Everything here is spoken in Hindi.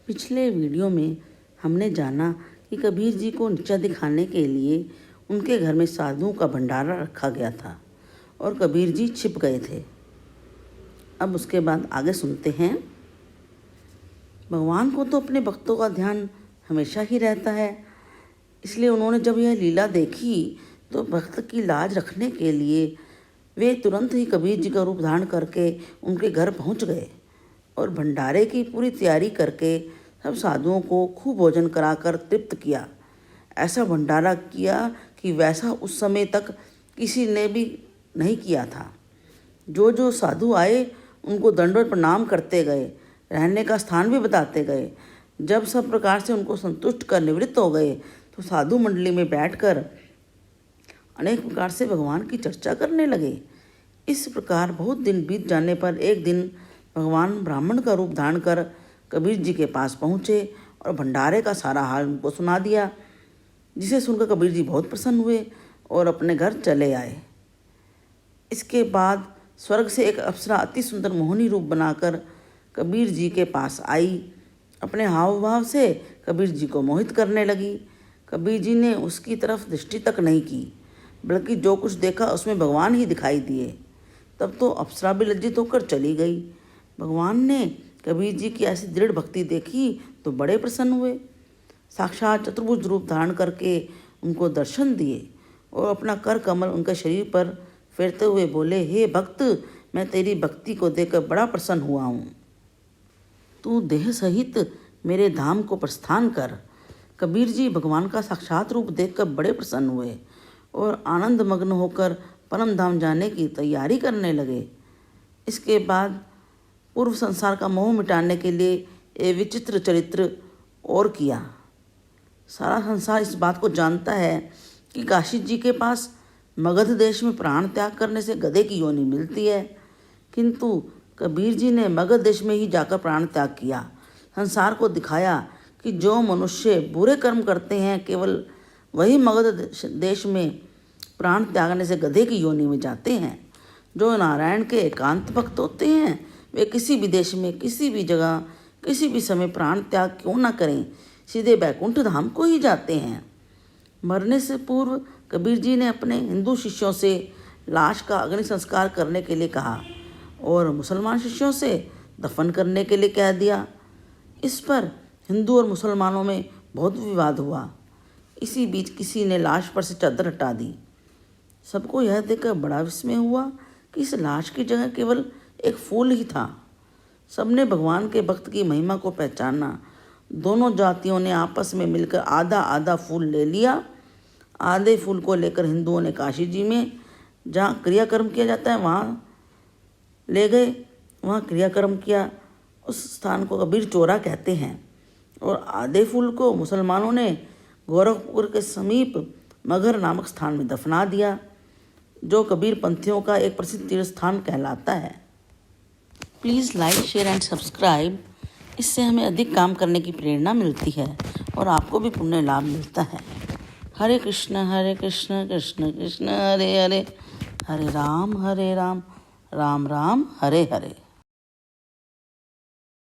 पिछले वीडियो में हमने जाना कि कबीर जी को नीचा दिखाने के लिए उनके घर में साधुओं का भंडारा रखा गया था और कबीर जी छिप गए थे। अब उसके बाद आगे सुनते हैं। भगवान को तो अपने भक्तों का ध्यान हमेशा ही रहता है, इसलिए उन्होंने जब यह लीला देखी तो भक्त की लाज रखने के लिए वे तुरंत ही कबीर जी का रूप धारण करके उनके घर पहुंच गए और भंडारे की पूरी तैयारी करके सब साधुओं को खूब भोजन कराकर तृप्त किया। ऐसा भंडारा किया कि वैसा उस समय तक किसी ने भी नहीं किया था। जो जो साधु आए उनको दंडवत प्रणाम करते गए, रहने का स्थान भी बताते गए। जब सब प्रकार से उनको संतुष्ट कर निवृत्त हो गए तो साधु मंडली में बैठकर अनेक प्रकार से भगवान की चर्चा करने लगे। इस प्रकार बहुत दिन बीत जाने पर एक दिन भगवान ब्राह्मण का रूप धारण कर कबीर जी के पास पहुँचे और भंडारे का सारा हाल उनको सुना दिया, जिसे सुनकर कबीर जी बहुत प्रसन्न हुए और अपने घर चले आए। इसके बाद स्वर्ग से एक अप्सरा अति सुंदर मोहिनी रूप बनाकर कबीर जी के पास आई। अपने हाव भाव से कबीर जी को मोहित करने लगी। कबीर जी ने उसकी तरफ दृष्टि तक नहीं की, बल्कि जो कुछ देखा उसमें भगवान ही दिखाई दिए। तब तो अप्सरा भी लज्जित होकर चली गई। भगवान ने कबीर जी की ऐसी दृढ़ भक्ति देखी तो बड़े प्रसन्न हुए। साक्षात चतुर्भुज रूप धारण करके उनको दर्शन दिए और अपना कर कमल उनके शरीर पर फेरते हुए बोले, हे भक्त, मैं तेरी भक्ति को देखकर बड़ा प्रसन्न हुआ हूँ। तू देह सहित मेरे धाम को प्रस्थान कर। कबीर जी भगवान का साक्षात रूप देखकर बड़े प्रसन्न हुए और आनंद मग्न होकर परम धाम जाने की तैयारी करने लगे। इसके बाद पूर्व संसार का मोह मिटाने के लिए ये विचित्र चरित्र और किया। सारा संसार इस बात को जानता है कि काशी जी के पास मगध देश में प्राण त्याग करने से गधे की योनि मिलती है, किंतु कबीर जी ने मगध देश में ही जाकर प्राण त्याग किया। संसार को दिखाया कि जो मनुष्य बुरे कर्म करते हैं केवल वही मगध देश में प्राण त्यागने से गधे की योनि में जाते हैं। जो नारायण के एकांत भक्त होते हैं वे किसी भी देश में, किसी भी जगह, किसी भी समय प्राण त्याग क्यों ना करें, सीधे बैकुंठ धाम को ही जाते हैं। मरने से पूर्व कबीर जी ने अपने हिंदू शिष्यों से लाश का अग्नि संस्कार करने के लिए कहा और मुसलमान शिष्यों से दफन करने के लिए कह दिया। इस पर हिंदू और मुसलमानों में बहुत विवाद हुआ। इसी बीच किसी ने लाश पर से चादर हटा दी। सबको यह देखकर बड़ा विस्मय हुआ कि इस लाश की जगह केवल एक फूल ही था। सबने भगवान के भक्त की महिमा को पहचाना। दोनों जातियों ने आपस में मिलकर आधा आधा फूल ले लिया। आधे फूल को लेकर हिंदुओं ने काशी जी में जहाँ क्रियाकर्म किया जाता है वहाँ ले गए, वहाँ क्रियाकर्म किया। उस स्थान को कबीर चोरा कहते हैं। और आधे फूल को मुसलमानों ने गोरखपुर के समीप मगहर नामक स्थान में दफना दिया, जो कबीर पंथियों का एक प्रसिद्ध तीर्थ स्थान कहलाता है। Please like, share and subscribe. इससे हमें अधिक काम करने की प्रेरणा मिलती है और आपको भी पुण्य लाभ मिलता है। हरे कृष्ण कृष्ण कृष्ण हरे हरे, हरे राम राम राम हरे हरे।